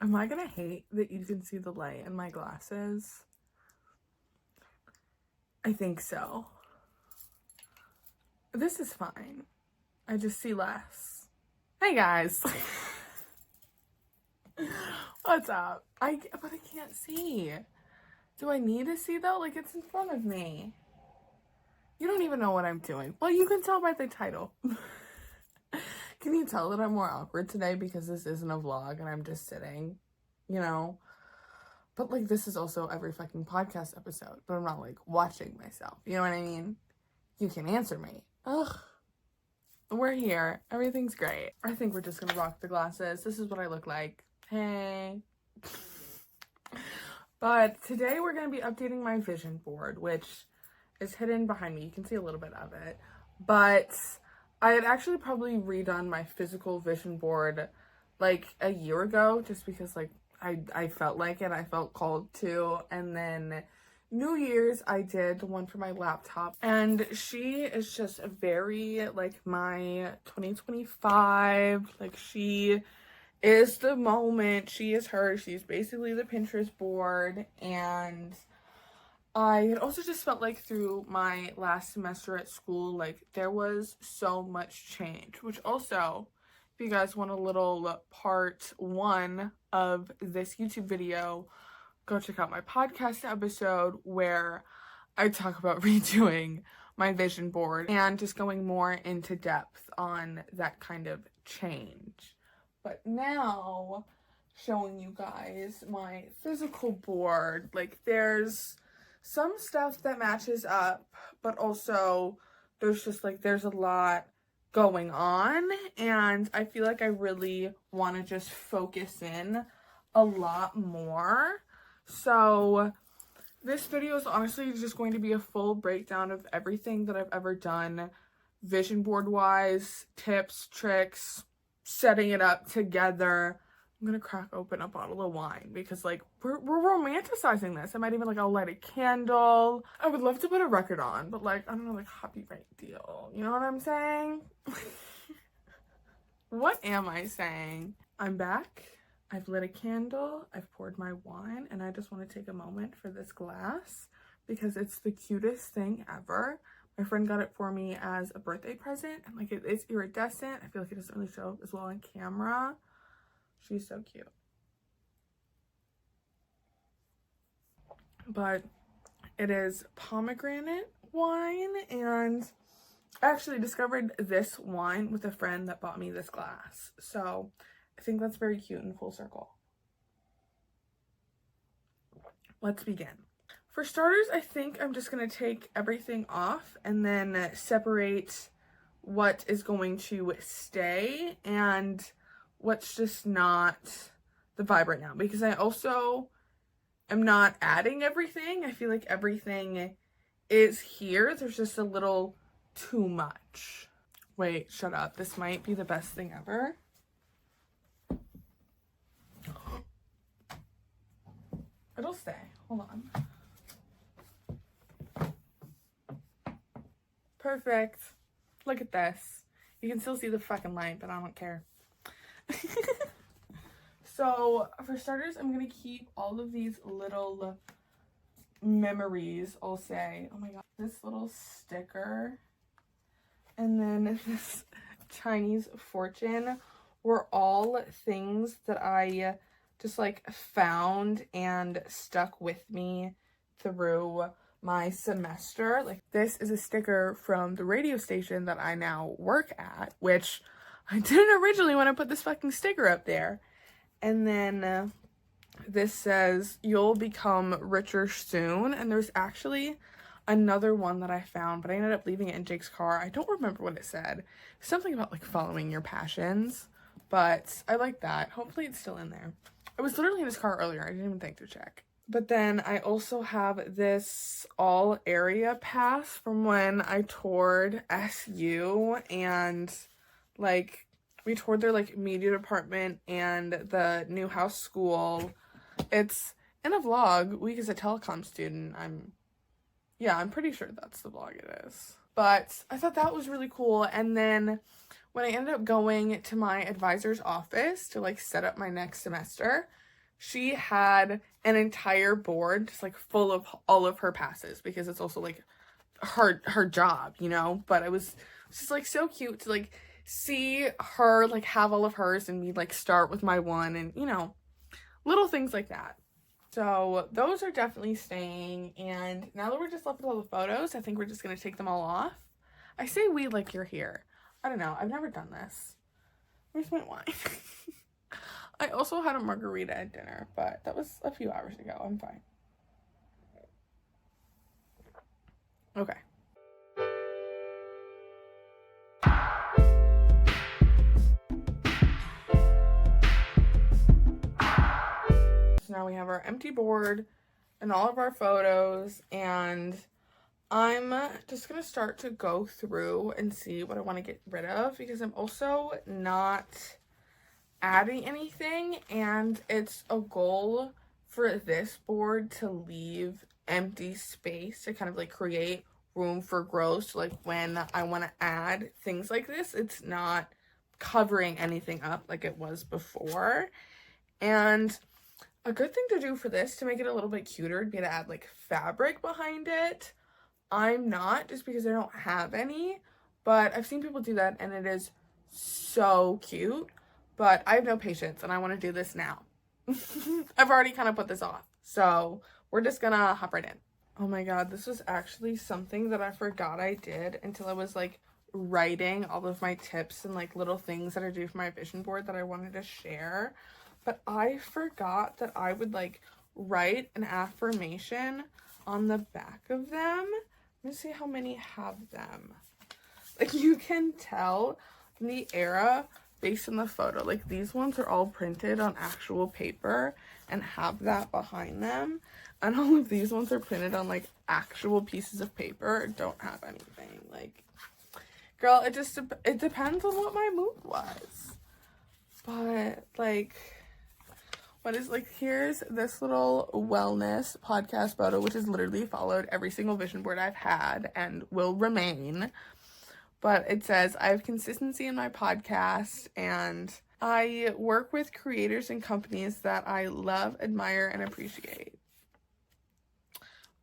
Am I gonna hate that you can see the light in my glasses? I think so. This is fine. I just see less. Hey guys. What's up? But I can't see. Do I need to see though? Like, it's in front of me. You don't even know what I'm doing. Well, you can tell by the title. Can you tell that I'm more awkward today because this isn't a vlog and I'm just sitting, you know? But like, this is also every fucking podcast episode, but I'm not like watching myself. You know what I mean? You can answer me. Ugh. We're here. Everything's great. I think we're just gonna rock the glasses. This is what I look like. Hey. But today we're gonna be updating my vision board, which is hidden behind me. You can see a little bit of it. But I had actually probably redone my physical vision board like a year ago, just because like I felt like it. I felt called to. And then New Year's, I did one for my laptop, and she is just very like my 2025. Like, she is the moment. She is her. She's basically the Pinterest board. And I had also just felt like through my last semester at school, like there was so much change, which also, if you guys want a little part 1 of this YouTube video, go check out my podcast episode where I talk about redoing my vision board and just going more into depth on that kind of change. But now, showing you guys my physical board, like there's some stuff that matches up, but also there's a lot going on, and I feel like I really want to just focus in a lot more. So this video is honestly just going to be a full breakdown of everything that I've ever done vision board wise, tips, tricks, setting it up together. I'm gonna crack open a bottle of wine because like we're romanticizing this. I might even like I'll light a candle. I would love to put a record on, but like I don't know, like copyright deal. You know what I'm saying? What am I saying? I'm back. I've lit a candle, I've poured my wine, and I just want to take a moment for this glass because it's the cutest thing ever. My friend got it for me as a birthday present, and like it's iridescent. I feel like it doesn't really show up as well on camera. She's so cute. But it is pomegranate wine, and I actually discovered this wine with a friend that bought me this glass. So I think that's very cute and full circle. Let's begin. For starters, I think I'm just going to take everything off and then separate what is going to stay and what's just not the vibe right now. Because I also am not adding everything. I feel like everything is here. There's just a little too much. Wait, shut up. This might be the best thing ever. It'll stay. Hold on. Perfect. Look at this. You can still see the fucking light, but I don't care. So, for starters, I'm going to keep all of these little memories, I'll say. Oh my god. This little sticker. And then this Chinese fortune were all things that I just like found and stuck with me through my semester. Like, this is a sticker from the radio station that I now work at, which I didn't originally want to put this fucking sticker up there. And then this says, "You'll become richer soon." And there's actually another one that I found, but I ended up leaving it in Jake's car. I don't remember what it said. Something about like following your passions, but I like that. Hopefully it's still in there. I was literally in his car earlier. I didn't even think to check. But then I also have this all area pass from when I toured SU, and like we toured their like media department and the Newhouse school. It's in a vlog. Week as a telecom student. I'm pretty sure that's the vlog it is. But I thought that was really cool. And then when I ended up going to my advisor's office to like set up my next semester, she had an entire board just like full of all of her passes, because it's also like her job, you know. But it was just like so cute to like see her like have all of hers and me like start with my one, and you know, little things like that. So those are definitely staying, and now that we're just left with all the photos, I think we're just gonna take them all off. I say we like you're here. I don't know, I've never done this. Where's my wine? I also had a margarita at dinner, but that was a few hours ago. I'm fine. Okay. So now we have our empty board and all of our photos, and I'm just gonna start to go through and see what I want to get rid of, because I'm also not adding anything, and it's a goal for this board to leave empty space to kind of like create room for growth. So like when I want to add things like this, it's not covering anything up like it was before. And a good thing to do for this to make it a little bit cuter would be to add like fabric behind it. I'm not, just because I don't have any, but I've seen people do that and it is so cute. But I have no patience and I want to do this now. I've already kind of put this off, so we're just gonna hop right in. Oh my god, this was actually something that I forgot I did until I was like writing all of my tips and like little things that I do for my vision board that I wanted to share. But I forgot that I would like write an affirmation on the back of them. Let me see how many have them. Like you can tell in the era based on the photo, like these ones are all printed on actual paper and have that behind them. And all of these ones are printed on like actual pieces of paper, don't have anything. Like, girl, it depends on what my mood was. But like, what is like, here's this little wellness podcast photo, which has literally followed every single vision board I've had and will remain. But it says, I have consistency in my podcast and I work with creators and companies that I love, admire, and appreciate.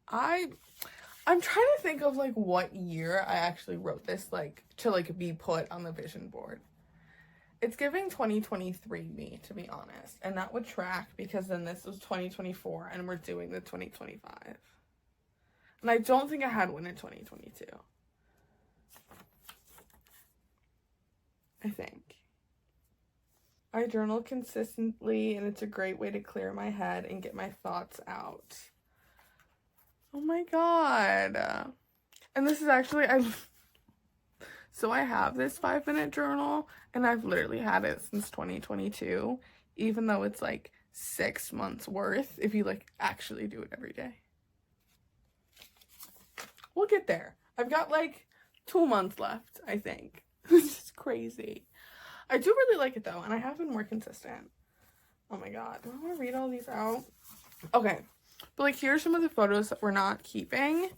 I'm trying to think of like what year I actually wrote this, like to like be put on the vision board. It's giving 2023 me, to be honest. And that would track because then this was 2024 and we're doing the 2025. And I don't think I had one in 2022. I think. I journal consistently and it's a great way to clear my head and get my thoughts out. Oh my god. And this is actually, so I have this 5-minute journal and I've literally had it since 2022, even though it's like 6 months worth if you like actually do it every day. We'll get there. I've got like 2 months left, I think. It's just crazy. I do really like it though, and I have been more consistent. Oh my god. Do I want to read all these out? Okay. But like, here's some of the photos that we're not keeping.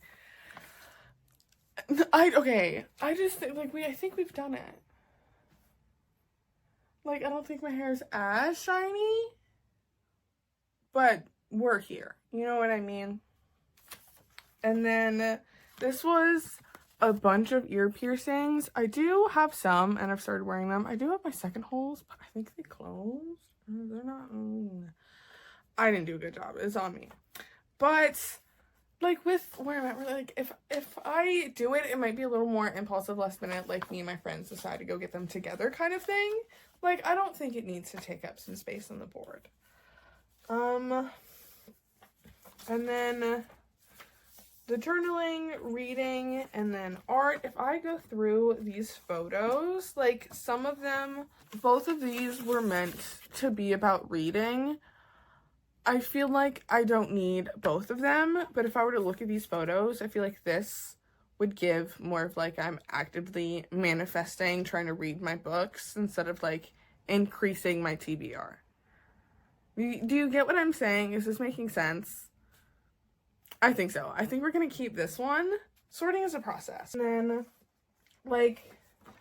I just think like I think we've done it. Like, I don't think my hair is as shiny, but we're here. You know what I mean? And then this was a bunch of ear piercings. I do have some, and I've started wearing them. I do have my second holes, but I think they closed. They're not. I didn't do a good job. It's on me. But like with where I'm at, really, like if I do it, it might be a little more impulsive, last minute, like me and my friends decide to go get them together kind of thing. Like, I don't think it needs to take up some space on the board. And then the journaling, reading, and then art. If I go through these photos, like some of them, both of these were meant to be about reading. I feel like I don't need both of them, but if I were to look at these photos, I feel like this would give more of like I'm actively manifesting, trying to read my books instead of like increasing my TBR. Do you get what I'm saying? Is this making sense? I think so. I think we're gonna keep this one. Sorting is a process. And then like,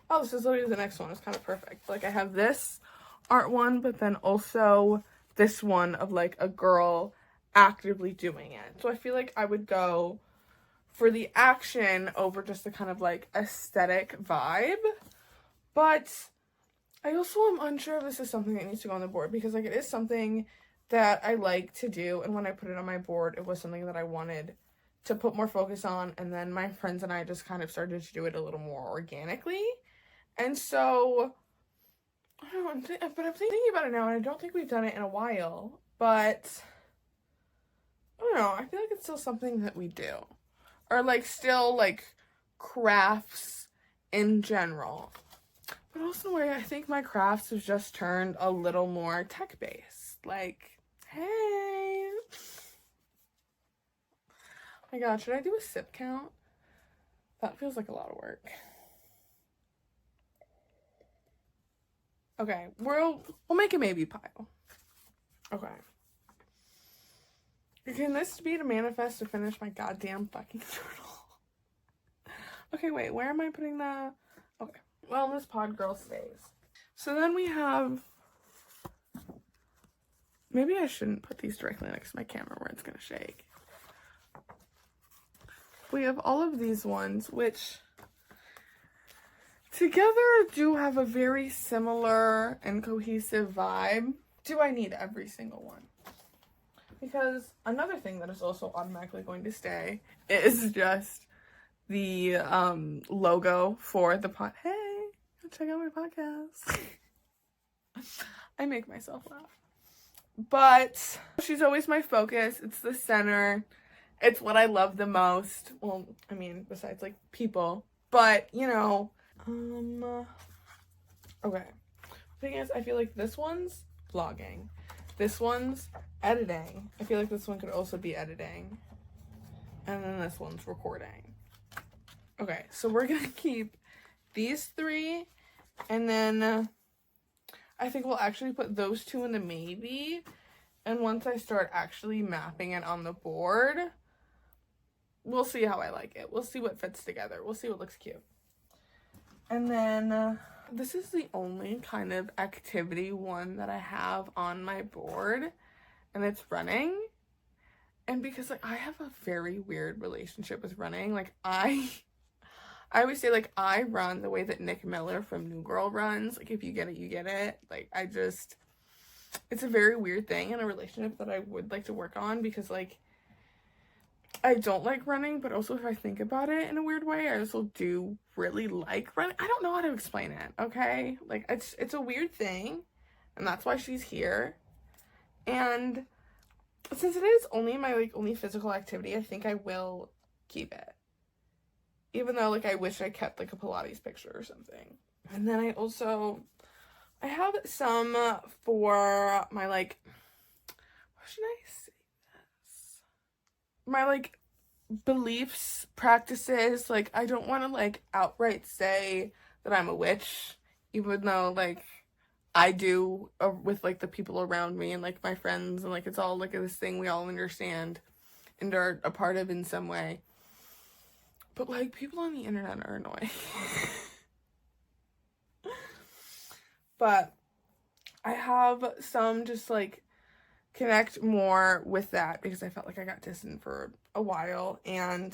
oh, this is literally the next one. It's kind of perfect. Like I have this art one, but then also this one of like a girl actively doing it. So I feel like I would go for the action over just the kind of like aesthetic vibe. But I also am unsure if this is something that needs to go on the board, because like it is something that I like to do, and when I put it on my board, it was something that I wanted to put more focus on, and then my friends and I just kind of started to do it a little more organically. And so I don't know, but I'm thinking about it now, and I don't think we've done it in a while, but I don't know, I feel like it's still something that we do, or like still like crafts in general. But also in a way, I think my crafts have just turned a little more tech-based. Like, hey. Oh my god, should I do a sip count? That feels like a lot of work. Okay, we'll make a maybe pile. Okay. Can this be to manifest to finish my goddamn fucking journal? Okay, wait, where am I putting the... Okay. Wellness pod girl stays. So then we have, maybe I shouldn't put these directly next to my camera where it's gonna shake. We have all of these ones, which together do have a very similar and cohesive vibe. Do I need every single one? Because another thing that is also automatically going to stay is just the logo for the pod. Hey, check out my podcast. I make myself laugh. But she's always my focus. It's the center. It's what I love the most. Well, I mean, besides like people. But, you know, okay. The thing is, I feel like this one's vlogging. This one's editing. I feel like this one could also be editing. And then this one's recording. Okay, so we're gonna keep these three, and then I think we'll actually put those two in the maybe, and once I start actually mapping it on the board, we'll see how I like it. We'll see what fits together. We'll see what looks cute. And then this is the only kind of activity one that I have on my board, and it's running. And because like I have a very weird relationship with running, like I always say, like, I run the way that Nick Miller from New Girl runs. Like, if you get it, you get it. Like, it's a very weird thing in a relationship that I would like to work on, because, like, I don't like running, but also if I think about it in a weird way, I also do really like running. I don't know how to explain it, okay? Like, it's a weird thing, and that's why she's here. And since it is only my, like, only physical activity, I think I will keep it. Even though, like, I wish I kept, like, a Pilates picture or something. And then I have some for my, like, how should I say this? My, like, beliefs, practices. Like, I don't want to, like, outright say that I'm a witch, even though, like, I do with, like, the people around me and, like, my friends. And, like, it's all, like, this thing we all understand and are a part of in some way. But, like, people on the internet are annoying. But I have some just, like, connect more with that, because I felt like I got distant for a while. And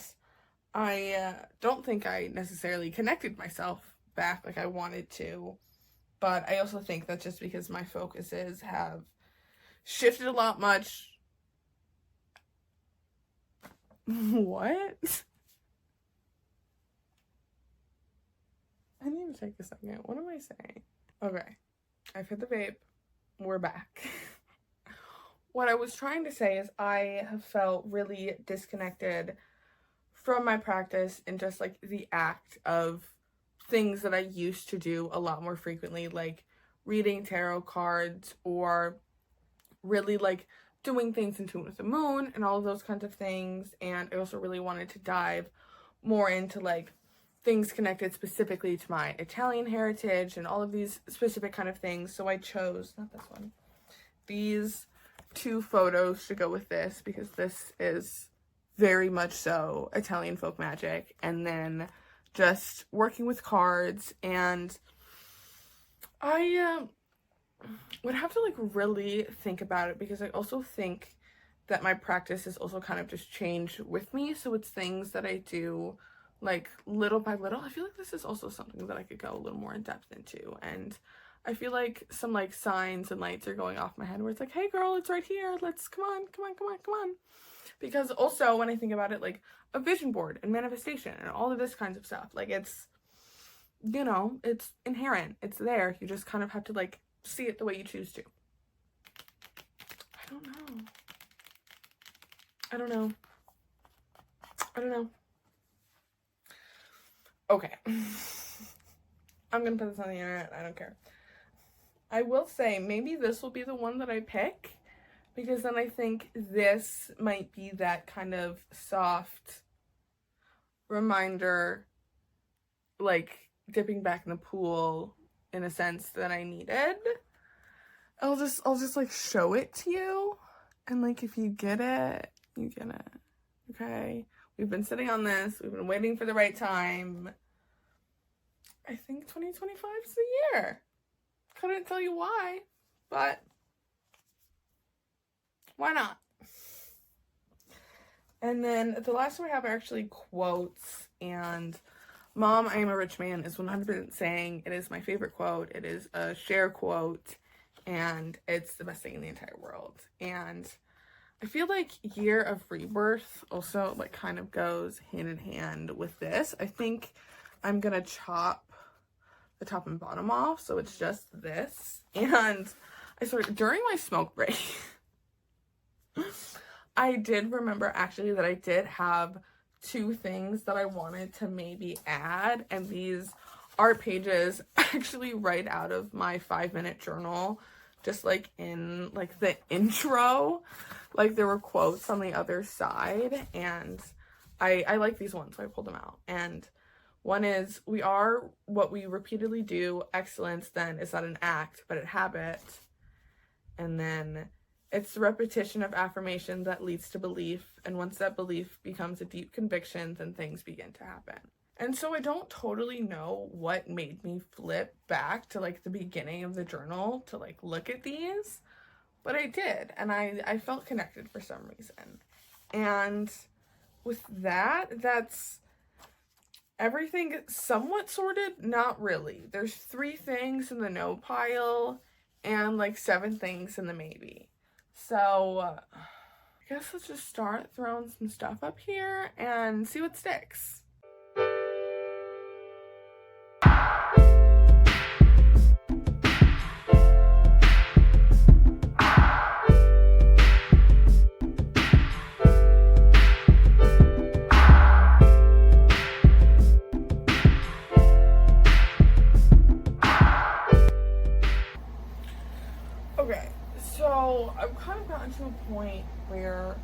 I don't think I necessarily connected myself back like I wanted to. But I also think that's just because my focuses have shifted a lot much. What? I need to take a second. What am I saying? Okay. I've hit the vape. We're back. What I was trying to say is I have felt really disconnected from my practice and just, like, the act of things that I used to do a lot more frequently, like reading tarot cards or really, like, doing things in tune with the moon and all of those kinds of things. And I also really wanted to dive more into, like, things connected specifically to my Italian heritage and all of these specific kind of things. So I chose, not this one, these two photos to go with this, because this is very much so Italian folk magic. And then just working with cards. And I would have to like really think about it, because I also think that my practice is also kind of just changed with me. So it's things that I do like little by little. I feel like this is also something that I could go a little more in depth into. And I feel like some like signs and lights are going off my head where it's like, hey girl, it's right here. Let's come on, come on, come on, come on. Because also when I think about it, like a vision board and manifestation and all of this kinds of stuff, like it's, you know, it's inherent. It's there. You just kind of have to like see it the way you choose to. I don't know. I don't know. I don't know. Okay. I'm gonna put this on the internet. I don't care. I will say maybe this will be the one that I pick, because then I think this might be that kind of soft reminder, like dipping back in the pool in a sense that I needed. I'll just like show it to you, and like if you get it, you get it. Okay? We've been sitting on this. We've been waiting for the right time. I think 2025 is the year. Couldn't tell you why, but why not? And then the last one I have are actually quotes, and Mom, I Am a Rich Man is 100% saying it is my favorite quote. It is a share quote, and it's the best thing in the entire world. And I feel like Year of Rebirth also like kind of goes hand in hand with this. I think I'm gonna chop the top and bottom off, so it's just this. And I started during my smoke break. I did remember actually that I did have 2 things that I wanted to maybe add, and these are pages actually right out of my 5-minute journal, just like in like the intro, like there were quotes on the other side, and I like these ones, so I pulled them out. And one is, we are what we repeatedly do. Excellence then is not an act but a habit. And then it's the repetition of affirmation that leads to belief, and once that belief becomes a deep conviction, then things begin to happen. And so I don't totally know what made me flip back to like the beginning of the journal to like look at these, but I did, and I felt connected for some reason. And with that, that's everything somewhat sorted. Not really. There's 3 things in the no pile and like 7 things in the maybe. So I guess let's just start throwing some stuff up here and see what sticks. Okay, so I've kind of gotten to a point where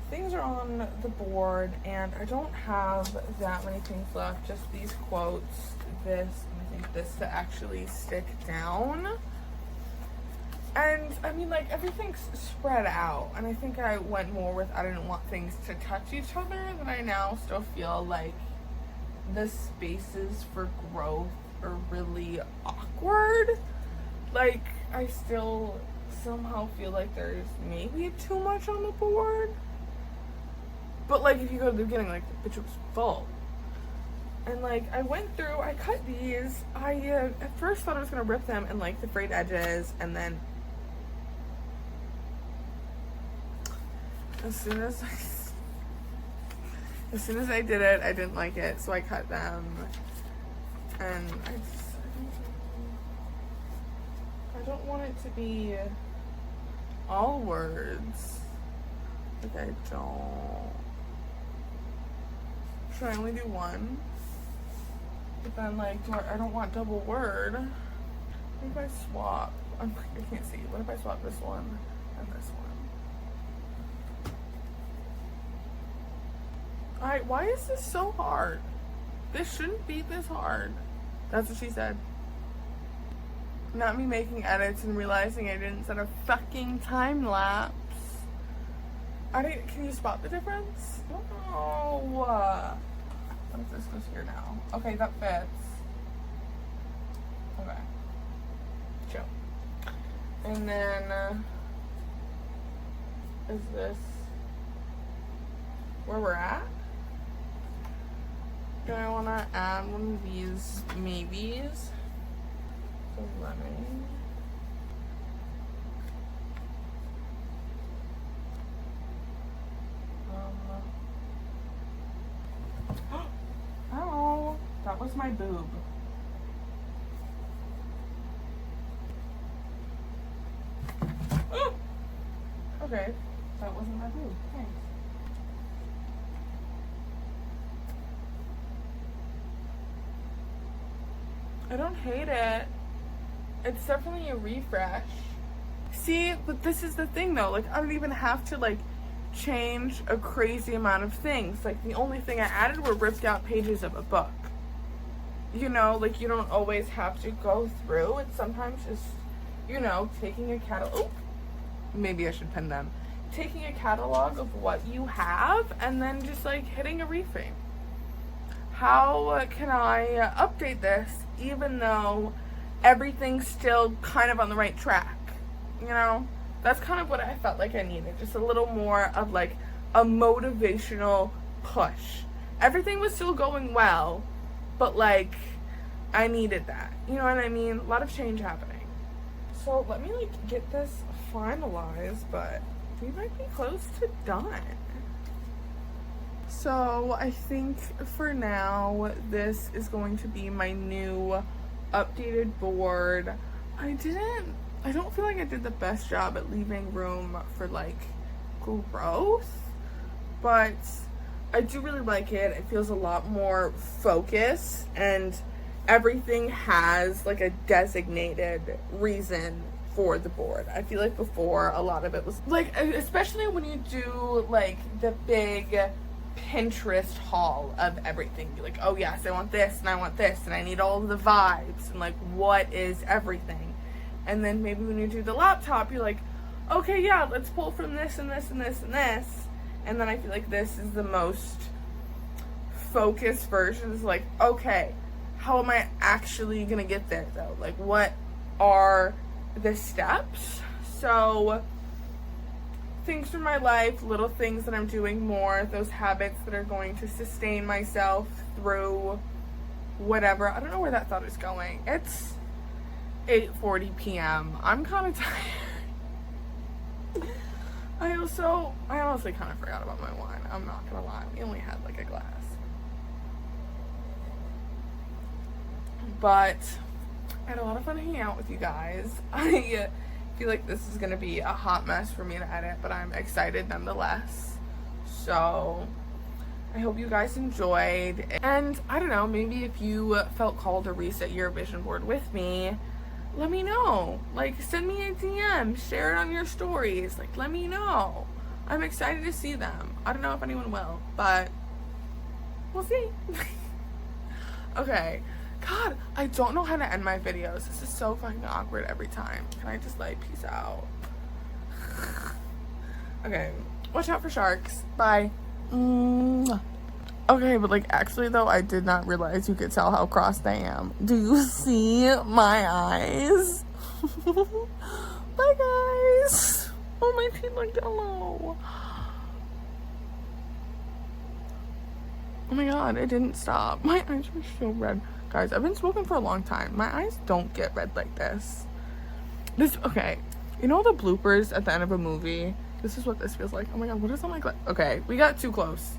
things are on the board and I don't have that many things left, just these quotes, this, and I think this to actually stick down. And I mean, like, everything's spread out, and I think I went more with I didn't want things to touch each other, that I now still feel like the spaces for growth are really awkward. Like, I still somehow feel like there's maybe too much on the board. But, like, if you go to the beginning, like, the picture was full. And, like, I went through, I cut these. I, at first thought I was going to rip them and, like, the frayed edges. And then, as soon as I did it, I didn't like it. So I cut them. And I don't want it to be all words. Like, I don't. Should I only do one? But then, like, I don't want double word. What if I swap? I can't see. What if I swap this one and this one? Why is this so hard? This shouldn't be this hard. That's what she said. Not me making edits and realizing I didn't set a fucking time lapse. Can you spot the difference? Oh. What if this goes here now? Okay, that fits. Okay. Chill. And then, is this where we're at? Do I want to add one of these maybes? So lemon. Oh, that was my boob. Okay, that wasn't my boob. Thanks. I don't hate it. It's definitely a refresh. See, but this is the thing though. Like, I don't even have to like change a crazy amount of things. Like, the only thing I added were ripped out pages of a book. You know, like, you don't always have to go through. It's sometimes just, you know, taking a catalog. Maybe I should pin them. Taking a catalog of what you have and then just like hitting a reframe. How can I update this even though everything's still kind of on the right track? You know, that's kind of what I felt like I needed. Just a little more of like a motivational push. Everything was still going well, but like I needed that. You know what I mean? A lot of change happening. So let me like get this finalized, but we might be close to done. So I think for now, this is going to be my new updated board. I don't feel like I did the best job at leaving room for like growth, but I do really like it. It feels a lot more focused and everything has like a designated reason for the board. I feel like before a lot of it was like, especially when you do like the big Pinterest haul of everything. You're like, oh yes, I want this and I want this and I need all of the vibes and like what is everything. And then maybe when you do the laptop, you're like, okay, yeah, let's pull from this and this and this and this. And then I feel like this is the most focused version. It's like, okay, how am I actually gonna get there though? Like, what are the steps? So things from my life, little things that I'm doing more, those habits that are going to sustain myself through whatever. I don't know where that thought is going. It's 8:40 p.m. I'm kind of tired. I honestly kind of forgot about my wine. I'm not gonna lie. We only had like a glass. But I had a lot of fun hanging out with you guys. I feel like this is gonna be a hot mess for me to edit, but I'm excited nonetheless. So I hope you guys enjoyed. And I don't know, maybe if you felt called to reset your vision board with me, let me know. Like, send me a DM, share it on your stories. Like, let me know. I'm excited to see them. I don't know if anyone will, but we'll see. Okay. God, I don't know how to end my videos. This is so fucking awkward every time. Can I just like peace out? Okay, watch out for sharks. Bye. Okay, but like actually though, I did not realize you could tell how crossed I am. Do you see my eyes? Bye guys. Oh, my teeth look yellow. Oh my god, it didn't stop. My eyes are so red. Guys, I've been smoking for a long time. My eyes don't get red like this. Okay, you know the bloopers at the end of a movie? This is what this feels like. Oh my god, what is on my glass? Okay, we got too close.